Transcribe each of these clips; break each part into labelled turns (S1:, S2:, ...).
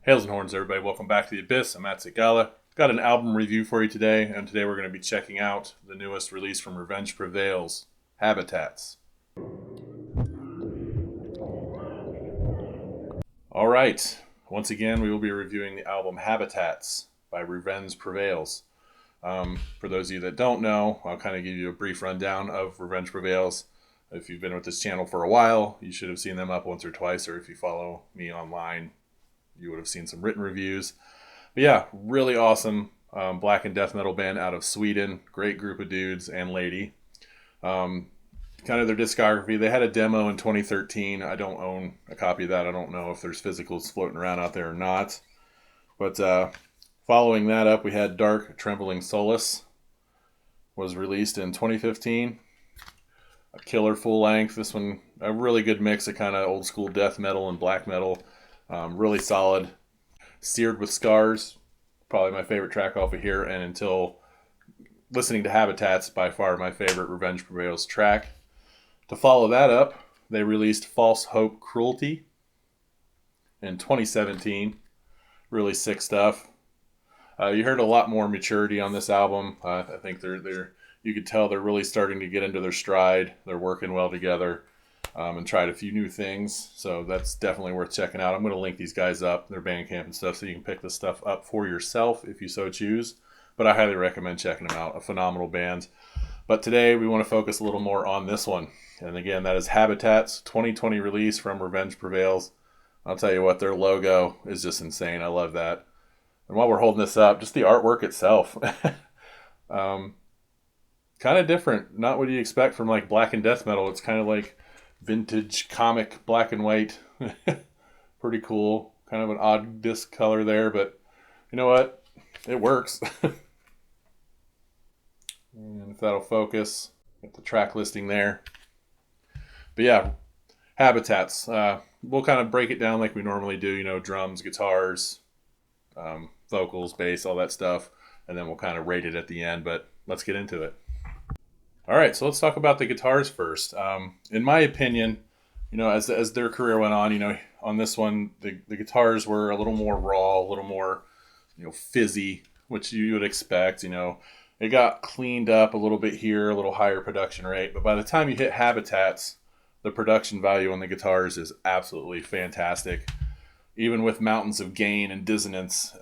S1: Hails and horns, everybody. Welcome back to The Abyss. I'm Matt Zagala. Got an album review for you today, and today we're going to be checking out the newest release from Revenge Prevails, Habitats. All right. Once again, we will be reviewing the album Habitats by Revenge Prevails. For those of you that don't know, I'll kind of give you a brief rundown of Revenge Prevails. If you've been with this channel for a while, you should have seen them up once or twice, or if you follow me online, you would have seen some written reviews. But yeah, really awesome black and death metal band out of Sweden. Great group of dudes and lady. Kind of their discography. They had a demo in 2013. I don't own a copy of that. I don't know if there's physicals floating around out there or not. But following that up, we had Dark Trembling Solace. Was released in 2015. A killer full length. This one, a really good mix of kind of old school death metal and black metal. Really solid. Seared with Scars, probably my favorite track off of here, and until listening to Habitats, by far my favorite Revenge Prevails track. To follow that up, they released False Hope Cruelty in 2017. Really sick stuff. You heard a lot more maturity on this album. I think they're you could tell they're really starting to get into their stride. They're working well together. And tried a few new things, so that's definitely worth checking out. I'm going to link these guys up, their Bandcamp and stuff, so you can pick this stuff up for yourself if you so choose. But I highly recommend checking them out. A phenomenal band. But today we want to focus a little more on this one. And again, that is Habitats, 2020 release from Revenge Prevails. I'll tell you what, their logo is just insane. I love that. And while we're holding this up, just the artwork itself. Kind of different. Not what you expect from like black and death metal. It's kind of like vintage comic black and white. Pretty cool. Kind of an odd disc color there, but you know what? It works. And if that'll focus, get the track listing there. But yeah, Habitats. We'll kind of break it down like we normally do, you know, drums, guitars, vocals, bass, all that stuff. And then we'll kind of rate it at the end, but let's get into it. All right, so let's talk about the guitars first. In my opinion, you know, as their career went on, you know, on this one, the guitars were a little more raw, a little more, you know, fizzy, which you would expect. You know, it got cleaned up a little bit here, a little higher production rate. But by the time you hit Habitats, the production value on the guitars is absolutely fantastic. Even with mountains of gain and dissonance,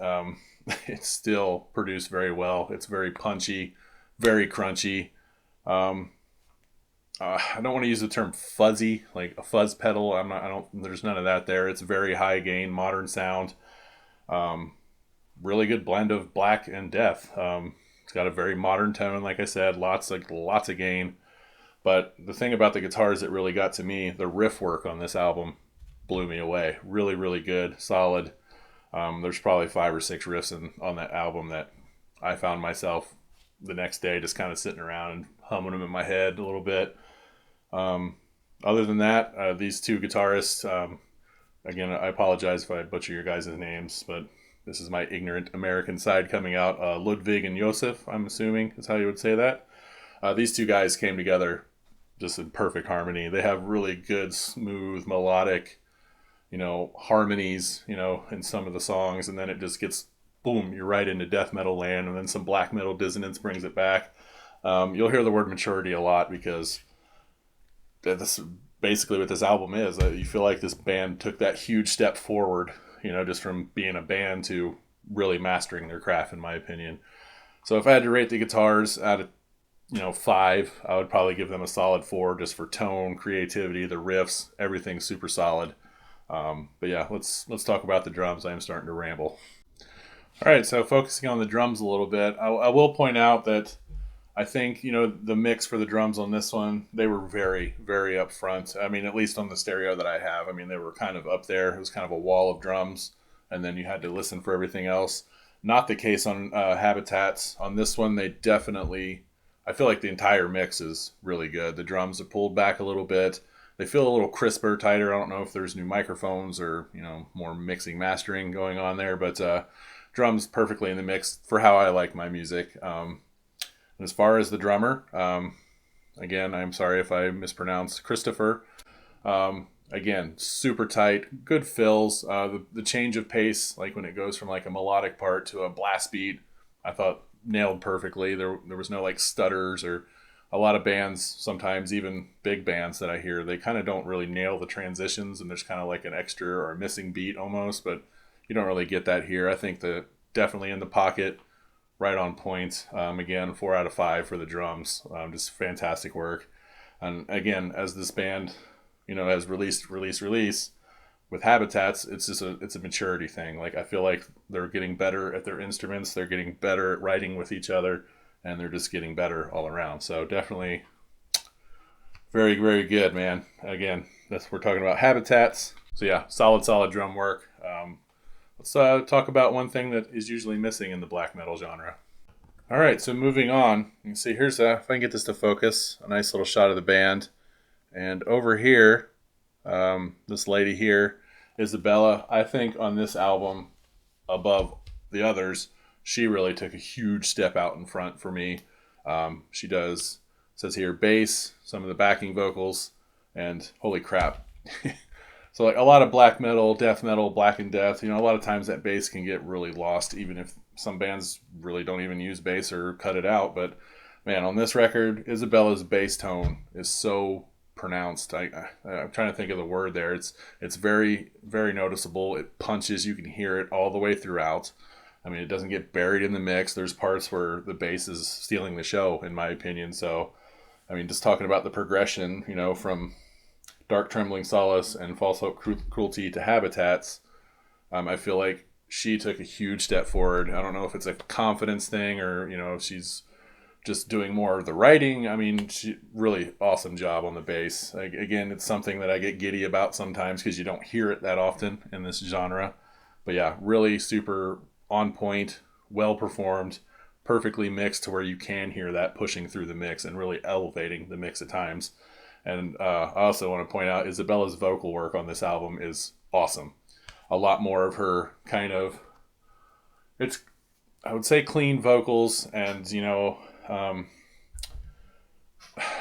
S1: it's still produced very well. It's very punchy, very crunchy. I don't want to use the term fuzzy, like a fuzz pedal. There's none of that there. It's very high gain, modern sound. Really good blend of black and death. It's got a very modern tone, like I said, lots of gain. But the thing about the guitars that really got to me, the riff work on this album blew me away. Really, really good, solid. There's probably 5 or 6 riffs on that album that I found myself the next day just kind of sitting around and humming them in my head a little bit. Other than that, these two guitarists, again, I apologize if I butcher your guys' names, but this is my ignorant American side coming out. Ludwig and Josef, I'm assuming is how you would say that. These two guys came together just in perfect harmony. They have really good, smooth, melodic, you know, harmonies, you know, in some of the songs, and then it just gets boom, you're right into death metal land, and then some black metal dissonance brings it back. You'll hear the word maturity a lot because that's basically what this album is. You feel like this band took that huge step forward, you know, just from being a band to really mastering their craft, in my opinion. So if I had to rate the guitars out of, you know, 5, I would probably give them a solid 4 just for tone, creativity, the riffs, everything's super solid. But yeah, let's talk about the drums. I am starting to ramble. All right, so focusing on the drums a little bit, I will point out that I think, you know, the mix for the drums on this one, they were very, very up front. I mean, at least on the stereo that I have, I mean, they were kind of up there. It was kind of a wall of drums, and then you had to listen for everything else. Not the case on Habitats. On this one, they definitely, I feel like the entire mix is really good. The drums are pulled back a little bit. They feel a little crisper, tighter. I don't know if there's new microphones or, you know, more mixing, mastering going on there, but drums perfectly in the mix for how I like my music. As far as the drummer, again, I'm sorry if I mispronounced Christopher. Again, super tight, good fills. The change of pace, like when it goes from like a melodic part to a blast beat, I thought nailed perfectly. There was no like stutters or a lot of bands, sometimes even big bands that I hear, they kind of don't really nail the transitions and there's kind of like an extra or a missing beat almost, but you don't really get that here. I think that definitely in the pocket, right on point. Again, 4 out of 5 for the drums. Just fantastic work. And again, as this band, has release with Habitats, it's a maturity thing. Like I feel like they're getting better at their instruments, they're getting better at writing with each other, and they're just getting better all around. So definitely very, very good, man. Again, we're talking about Habitats. So yeah, solid drum work. Let's talk about one thing that is usually missing in the black metal genre. All right, so moving on, you can see here's if I can get this to focus, a nice little shot of the band. And over here, this lady here, Isabella, I think on this album, above the others, she really took a huge step out in front for me. She says here, bass, some of the backing vocals, and holy crap. So like a lot of black metal, death metal, black and death, a lot of times that bass can get really lost, even if some bands really don't even use bass or cut it out. But man, on this record, Isabella's bass tone is so pronounced. I'm trying to think of the word there. It's very, very noticeable. It punches. You can hear it all the way throughout. I mean, it doesn't get buried in the mix. There's parts where the bass is stealing the show, in my opinion. So, I mean, just talking about the progression, from Dark Trembling Solace and False Hope Cruelty to Habitats, I feel like she took a huge step forward. I don't know if it's a confidence thing or, if she's just doing more of the writing. I mean, she really awesome job on the bass. Again, it's something that I get giddy about sometimes because you don't hear it that often in this genre. But yeah, really super on point, well performed, perfectly mixed to where you can hear that pushing through the mix and really elevating the mix at times. And I also want to point out Isabella's vocal work on this album is awesome. A lot more of her kind of, I would say clean vocals and,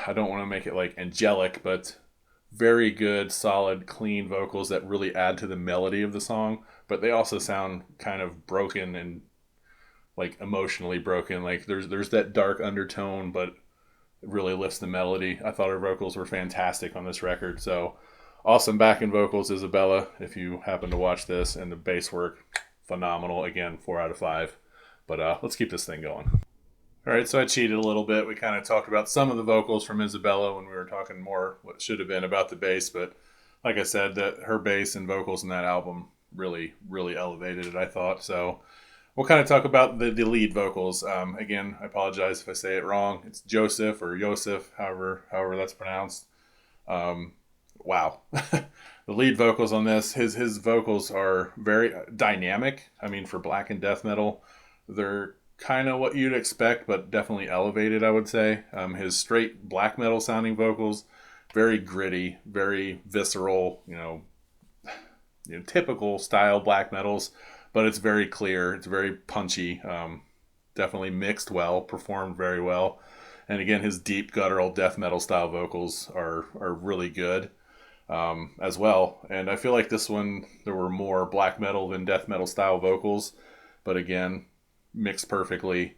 S1: I don't want to make it like angelic, but very good, solid, clean vocals that really add to the melody of the song. But they also sound kind of broken and like emotionally broken. Like there's that dark undertone, but it really lifts the melody. I thought her vocals were fantastic on this record. So awesome backing vocals, Isabella, if you happen to watch this. And the bass work, phenomenal. Again, 4 out of 5. But let's keep this thing going. All right, so I cheated a little bit. We kind of talked about some of the vocals from Isabella when we were talking more what should have been about the bass. But like I said, that her bass and vocals in that album really, really elevated it, I thought. So we'll kind of talk about the lead vocals. Again, I apologize if I say it wrong. It's Joseph or Yosef, however that's pronounced. Wow. The lead vocals on this, his vocals are very dynamic. I mean, for black and death metal, they're kind of what you'd expect, but definitely elevated, I would say. His straight black metal sounding vocals, very gritty, very visceral, typical style black metals, but it's very clear. It's very punchy. Definitely mixed well, performed very well. And again, his deep guttural death metal style vocals are really good as well. And I feel like this one, there were more black metal than death metal style vocals, but again, mixed perfectly.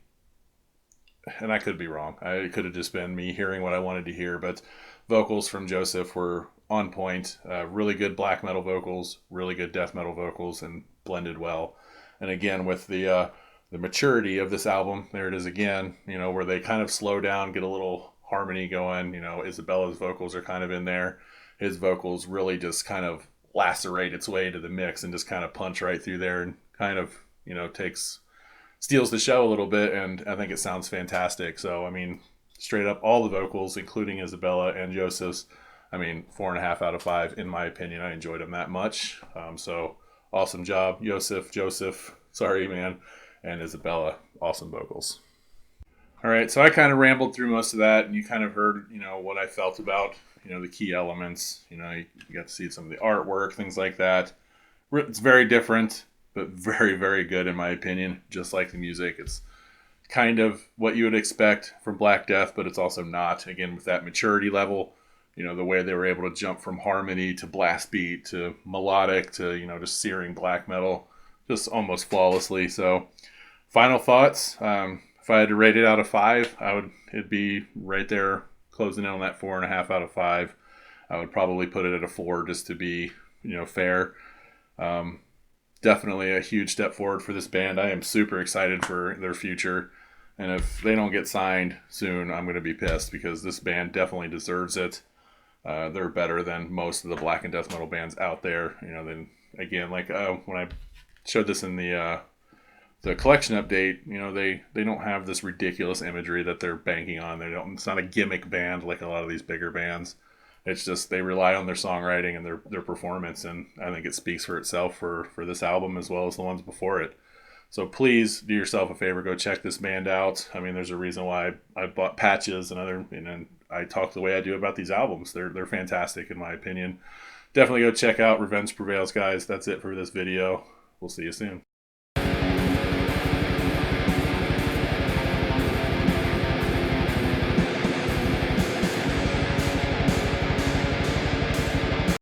S1: And I could be wrong. It could have just been me hearing what I wanted to hear, but vocals from Joseph were on point. Really good black metal vocals, really good death metal vocals, and blended well. And again, with the maturity of this album, there it is again, where they kind of slow down, get a little harmony going. Isabella's vocals are kind of in there. His vocals really just kind of lacerate its way into the mix and just kind of punch right through there and kind of, steals the show a little bit, and I think it sounds fantastic. So, I mean, straight up, all the vocals, including Isabella and Joseph's, 4.5 out of 5, in my opinion. I enjoyed them that much. So, awesome job, Joseph, sorry, man, and Isabella, awesome vocals. All right, so I kind of rambled through most of that, and you kind of heard, what I felt about, the key elements. You got to see some of the artwork, things like that. It's very different, but very, very good in my opinion. Just like the music, it's kind of what you would expect from Black Death, but it's also not. Again, with that maturity level, the way they were able to jump from harmony to blast beat to melodic to, just searing black metal, just almost flawlessly. So final thoughts. If I had to rate it out of 5, it'd be right there, closing in on that 4.5 out of 5. I would probably put it at a 4 just to be, fair. Definitely a huge step forward for this band. I am super excited for their future. And if they don't get signed soon, I'm going to be pissed because this band definitely deserves it. They're better than most of the black and death metal bands out there. Then again, like when I showed this in the collection update, they don't have this ridiculous imagery that they're banking on. It's not a gimmick band like a lot of these bigger bands. It's just they rely on their songwriting and their performance, and I think it speaks for itself for this album as well as the ones before it. So please do yourself a favor, go check this band out. I mean, there's a reason why I bought patches and I talk the way I do about these albums. They're fantastic in my opinion. Definitely go check out Revenge Prevails, guys. That's it for this video. We'll see you soon.